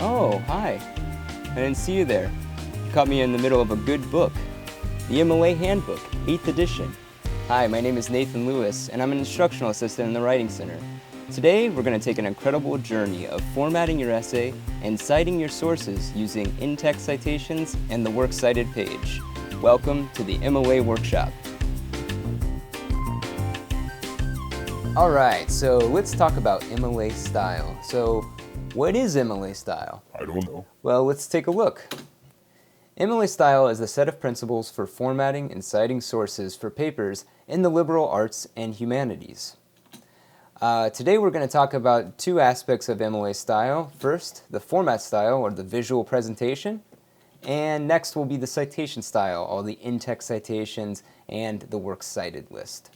Oh, hi. I didn't see you there. You caught me in the middle of a good book. The MLA Handbook, 8th edition. Hi, my name is Nathan Lewis, and I'm an instructional assistant in the Writing Center. Today, we're going to take an incredible journey of formatting your essay and citing your sources using in-text citations and the Works Cited page. Welcome to the MLA Workshop. Alright, so let's talk about MLA style. So, what is MLA style? I don't know. Well, let's take a look. MLA style is the set of principles for formatting and citing sources for papers in the liberal arts and humanities. Today we're going to talk about two aspects of MLA style. First, the format style, or the visual presentation, and next will be the citation style, all the in-text citations and the works cited list.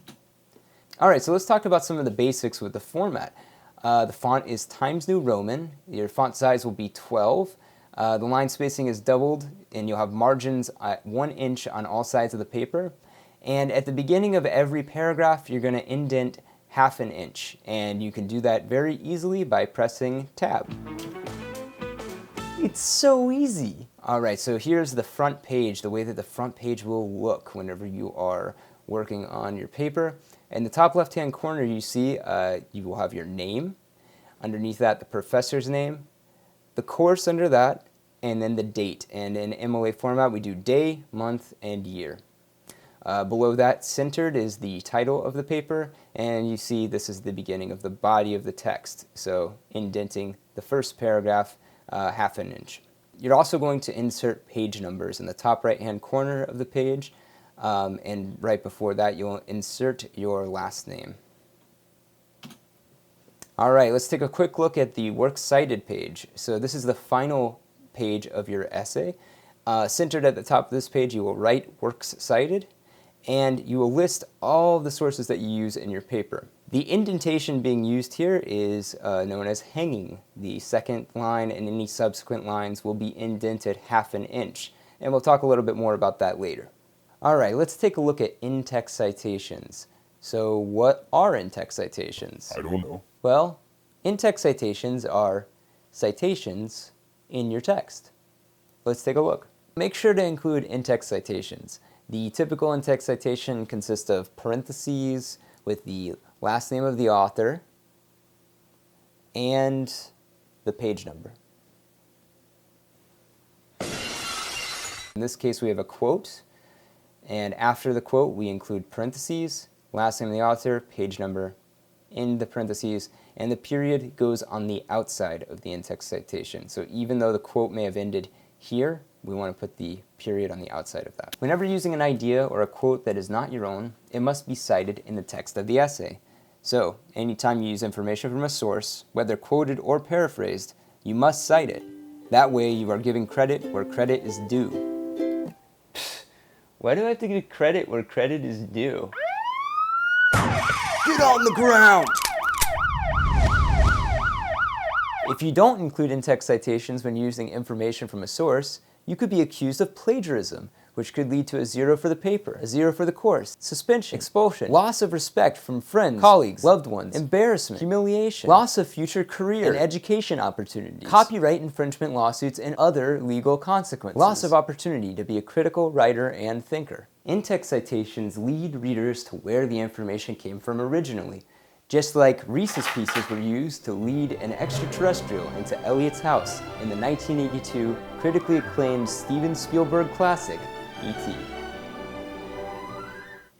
Alright, so let's talk about some of the basics with the format. The font is Times New Roman. Your font size will be 12. The line spacing is doubled, and you'll have margins at 1 inch on all sides of the paper. And at the beginning of every paragraph, you're going to indent ½ an inch, and you can do that very easily by pressing Tab. It's so easy! Alright, so here's the front page, the way that the front page will look whenever you are working on your paper. In the top left-hand corner, you see you will have your name. Underneath that, the professor's name, the course under that, and then the date. And in MLA format, we do day, month, and year. Below that, centered, is the title of the paper, and you see this is the beginning of the body of the text, so indenting the first paragraph ½ an inch. You're also going to insert page numbers in the top right-hand corner of the page, and right before that, you'll insert your last name. Alright, let's take a quick look at the Works Cited page. So this is the final page of your essay. Centered at the top of this page, you will write Works Cited, and you will list all the sources that you use in your paper. The indentation being used here is known as hanging. The second line and any subsequent lines will be indented ½ an inch, and we'll talk a little bit more about that later. Alright, let's take a look at in-text citations. So what are in-text citations? I don't know. Well, in-text citations are citations in your text. Let's take a look. Make sure to include in-text citations. The typical in-text citation consists of parentheses with the last name of the author and the page number. In this case, we have a quote, and after the quote, we include parentheses, last name of the author, page number, in the parentheses, and the period goes on the outside of the in-text citation. So even though the quote may have ended here, we want to put the period on the outside of that. Whenever using an idea or a quote that is not your own, it must be cited in the text of the essay. So anytime you use information from a source, whether quoted or paraphrased, you must cite it. That way you are giving credit where credit is due. Why do I have to give credit where credit is due? Get on the ground! If you don't include in-text citations when using information from a source, you could be accused of plagiarism, which could lead to a 0 for the paper, a 0 for the course, suspension, expulsion, loss of respect from friends, colleagues, loved ones, embarrassment, humiliation, loss of future career and education opportunities, copyright infringement lawsuits, and other legal consequences, loss of opportunity to be a critical writer and thinker. In-text citations lead readers to where the information came from originally, just like Reese's Pieces were used to lead an extraterrestrial into Elliot's house in the 1982 critically acclaimed Steven Spielberg classic, E.T.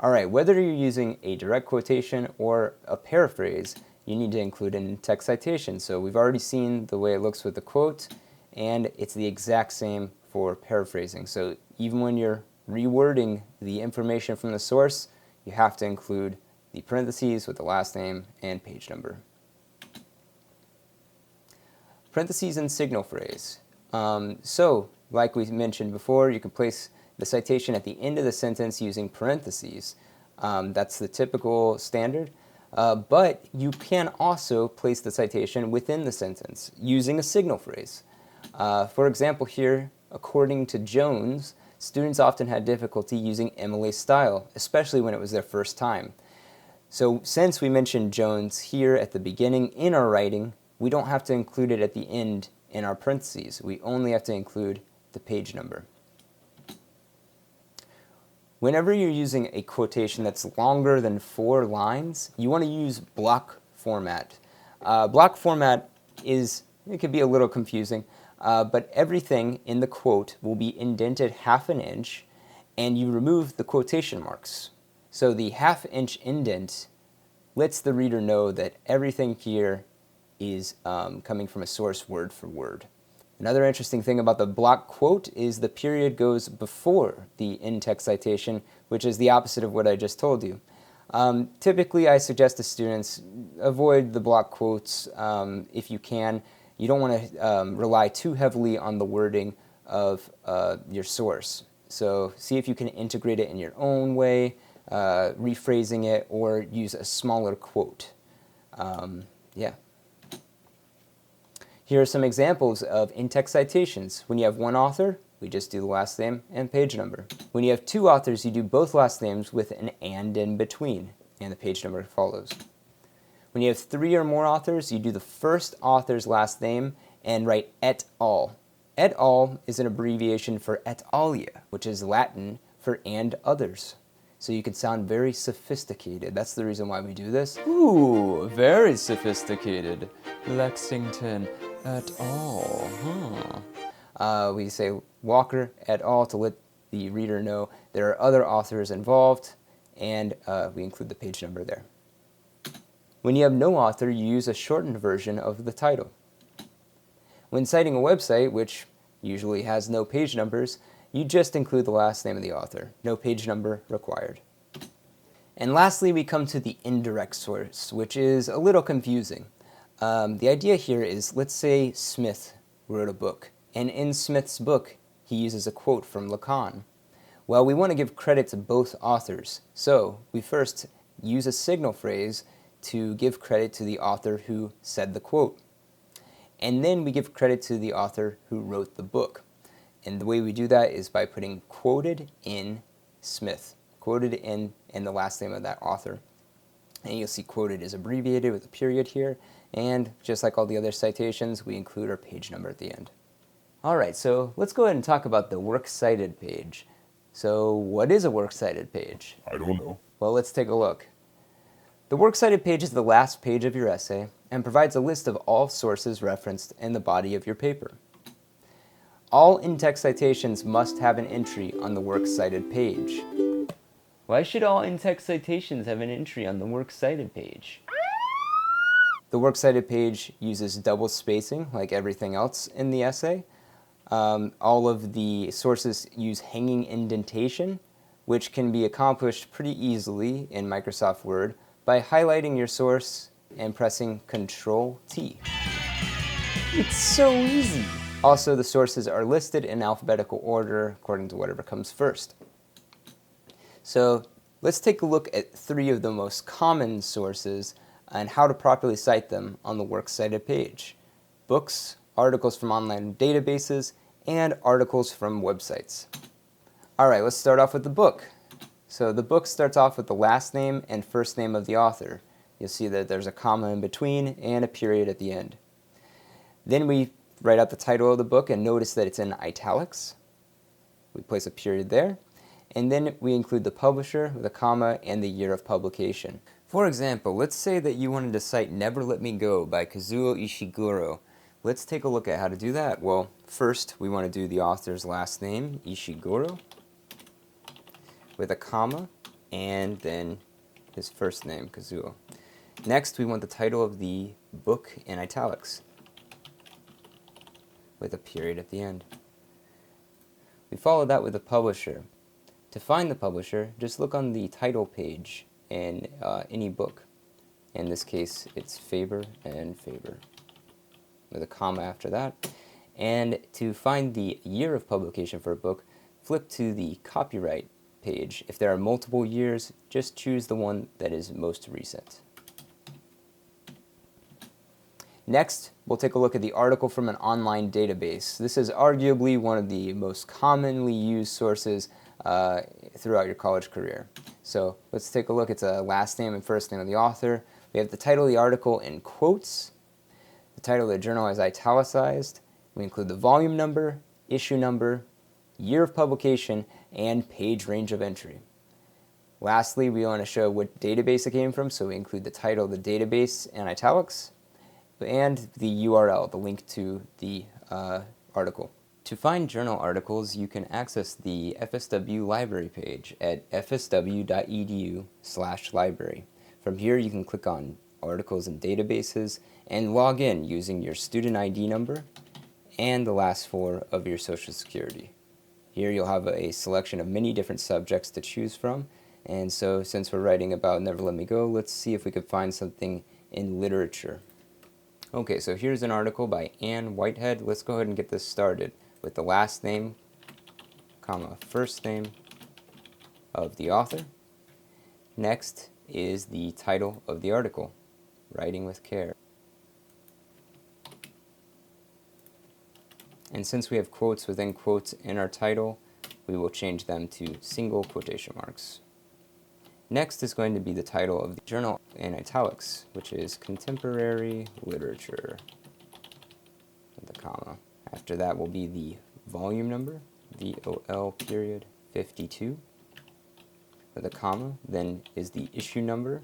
Alright, whether you're using a direct quotation or a paraphrase, you need to include an in-text citation. So we've already seen the way it looks with the quote, and it's the exact same for paraphrasing. So even when you're rewording the information from the source, you have to include the parentheses with the last name and page number. Parentheses and signal phrase. So, like we mentioned before, you can place the citation at the end of the sentence using parentheses. That's the typical standard. But you can also place the citation within the sentence using a signal phrase. For example here, according to Jones, students often had difficulty using MLA style, especially when it was their first time. So since we mentioned Jones here at the beginning in our writing, we don't have to include it at the end in our parentheses. We only have to include the page number. Whenever you're using a quotation that's longer than 4 lines, you want to use block format. Block format it could be a little confusing, but everything in the quote will be indented 1/2 inch, and you remove the quotation marks. So the 1/2 inch indent lets the reader know that everything here is coming from a source word for word. Another interesting thing about the block quote is the period goes before the in-text citation, which is the opposite of what I just told you. Typically, I suggest to students avoid the block quotes if you can. You don't want to rely too heavily on the wording of your source. So see if you can integrate it in your own way, rephrasing it, or use a smaller quote. Yeah. Here are some examples of in-text citations. When you have one author, we just do the last name and page number. When you have 2 authors, you do both last names with an and in between, and the page number follows. When you have 3 or more authors, you do the first author's last name and write et al. Et al is an abbreviation for et alia, which is Latin for and others. So you can sound very sophisticated. That's the reason why we do this. Ooh, very sophisticated. Lexington et al. We say Walker et al. To let the reader know there are other authors involved, and we include the page number there. When you have no author, you use a shortened version of the title. When citing a website, which usually has no page numbers, you just include the last name of the author. No page number required. And lastly, we come to the indirect source, which is a little confusing. The idea here is, let's say Smith wrote a book, and in Smith's book, he uses a quote from Lacan. Well, we want to give credit to both authors, so we first use a signal phrase to give credit to the author who said the quote. And then we give credit to the author who wrote the book. And the way we do that is by putting quoted in Smith, quoted in the last name of that author. And you'll see quoted is abbreviated with a period here, and just like all the other citations, we include our page number at the end. Alright, so let's go ahead and talk about the works cited page. So what is a works cited page? I don't know. Well, let's take a look. The works cited page is the last page of your essay and provides a list of all sources referenced in the body of your paper. All in-text citations must have an entry on the works cited page. Why should all in-text citations have an entry on the works cited page? The works cited page uses double spacing like everything else in the essay. All of the sources use hanging indentation, which can be accomplished pretty easily in Microsoft Word by highlighting your source and pressing Ctrl-T. It's so easy! Also, the sources are listed in alphabetical order according to whatever comes first. So let's take a look at 3 of the most common sources and how to properly cite them on the works cited page: books, articles from online databases, and articles from websites. Alright, let's start off with the book. So the book starts off with the last name and first name of the author. You'll see that there's a comma in between and a period at the end. Then we write out the title of the book and notice that it's in italics. We place a period there. And then we include the publisher with a comma and the year of publication. For example, let's say that you wanted to cite Never Let Me Go by Kazuo Ishiguro. Let's take a look at how to do that. Well, first we want to do the author's last name, Ishiguro, with a comma, and then his first name, Kazuo. Next, we want the title of the book in italics, with a period at the end. We follow that with the publisher. To find the publisher, just look on the title page in any book. In this case, it's Faber and Faber, with a comma after that. And to find the year of publication for a book, flip to the copyright page. If there are multiple years, just choose the one that is most recent. Next, we'll take a look at the article from an online database. This is arguably one of the most commonly used sources throughout your college career. So let's take a look. It's a last name and first name of the author. We have the title of the article in quotes. The title of the journal is italicized. We include the volume number, issue number, year of publication, and page range of entry. Lastly, we want to show what database it came from, so we include the title of the database in italics, and the URL, the link to the article. To find journal articles, you can access the FSW library page at fsw.edu/library. From here, you can click on Articles and Databases and log in using your student ID number and the last four of your Social Security. Here you'll have a selection of many different subjects to choose from, and so since we're writing about Never Let Me Go, let's see if we could find something in literature. Okay, so here's an article by Anne Whitehead. Let's go ahead and get this started with the last name, comma, first name of the author. Next is the title of the article, Writing with Care. And since we have quotes within quotes in our title, we will change them to single quotation marks. Next is going to be the title of the journal in italics, which is Contemporary Literature, with a comma. After that will be the volume number, VOL period 52, with a comma. Then is the issue number,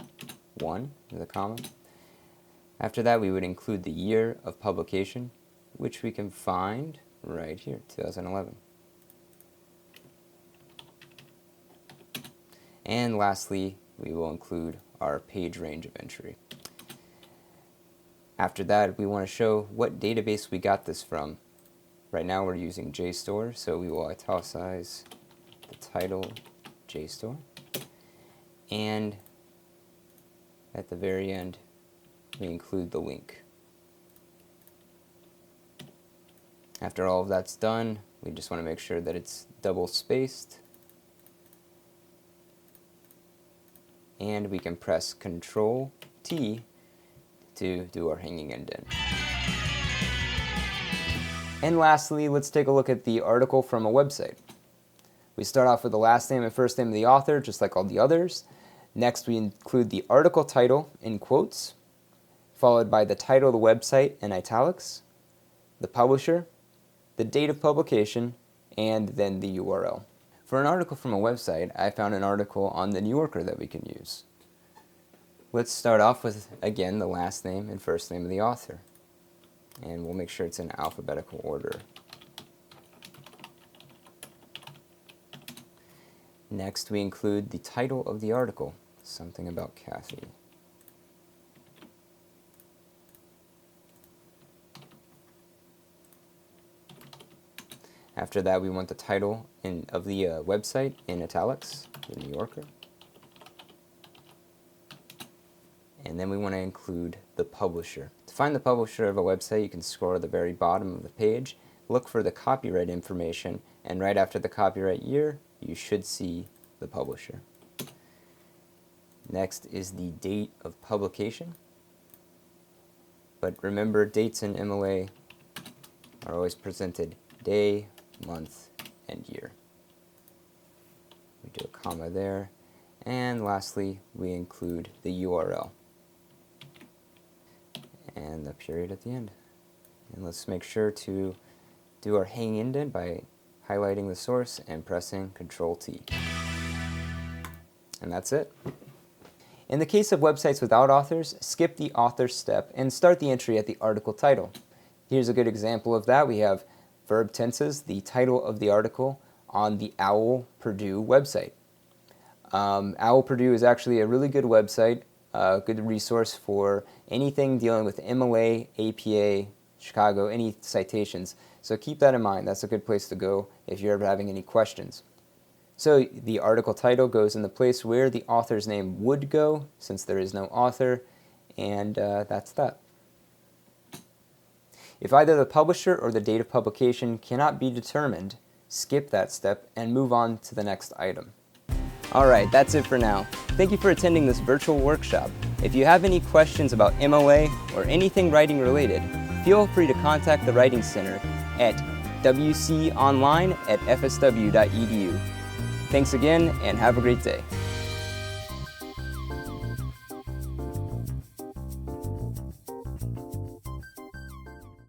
1, with a comma. After that, we would include the year of publication, which we can find right here, 2011. And lastly, we will include our page range of entry. After that, we want to show what database we got this from. Right now we're using JSTOR, so we will italicize the title JSTOR. And at the very end, we include the link. After all of that's done, we just want to make sure that it's double spaced. And we can press Control T to do our hanging indent. And lastly, let's take a look at the article from a website. We start off with the last name and first name of the author, just like all the others. Next, we include the article title in quotes, followed by the title of the website in italics, the publisher, the date of publication, and then the URL. For an article from a website, I found an article on the New Yorker that we can use. Let's start off with, again, the last name and first name of the author. And we'll make sure it's in alphabetical order. Next, we include the title of the article, something about Kathy. After that, we want the title of the website in italics, the New Yorker. And then we want to include the publisher. To find the publisher of a website, you can scroll to the very bottom of the page, look for the copyright information, and right after the copyright year, you should see the publisher. Next is the date of publication. But remember, dates in MLA are always presented day, month, and year. We do a comma there. And lastly, we include the URL and the period at the end. And let's make sure to do our hanging indent by highlighting the source and pressing Control T. And that's it. In the case of websites without authors, skip the author step and start the entry at the article title. Here's a good example of that. We have verb tenses, the title of the article on the OWL Purdue website. OWL Purdue is actually a really good website, a good resource for anything dealing with MLA, APA, Chicago, any citations. So keep that in mind. That's a good place to go if you're ever having any questions. So the article title goes in the place where the author's name would go, since there is no author, and that's that. If either the publisher or the date of publication cannot be determined, skip that step and move on to the next item. Alright, that's it for now. Thank you for attending this virtual workshop. If you have any questions about MLA or anything writing related, feel free to contact the Writing Center at wconline@fsw.edu. Thanks again and have a great day.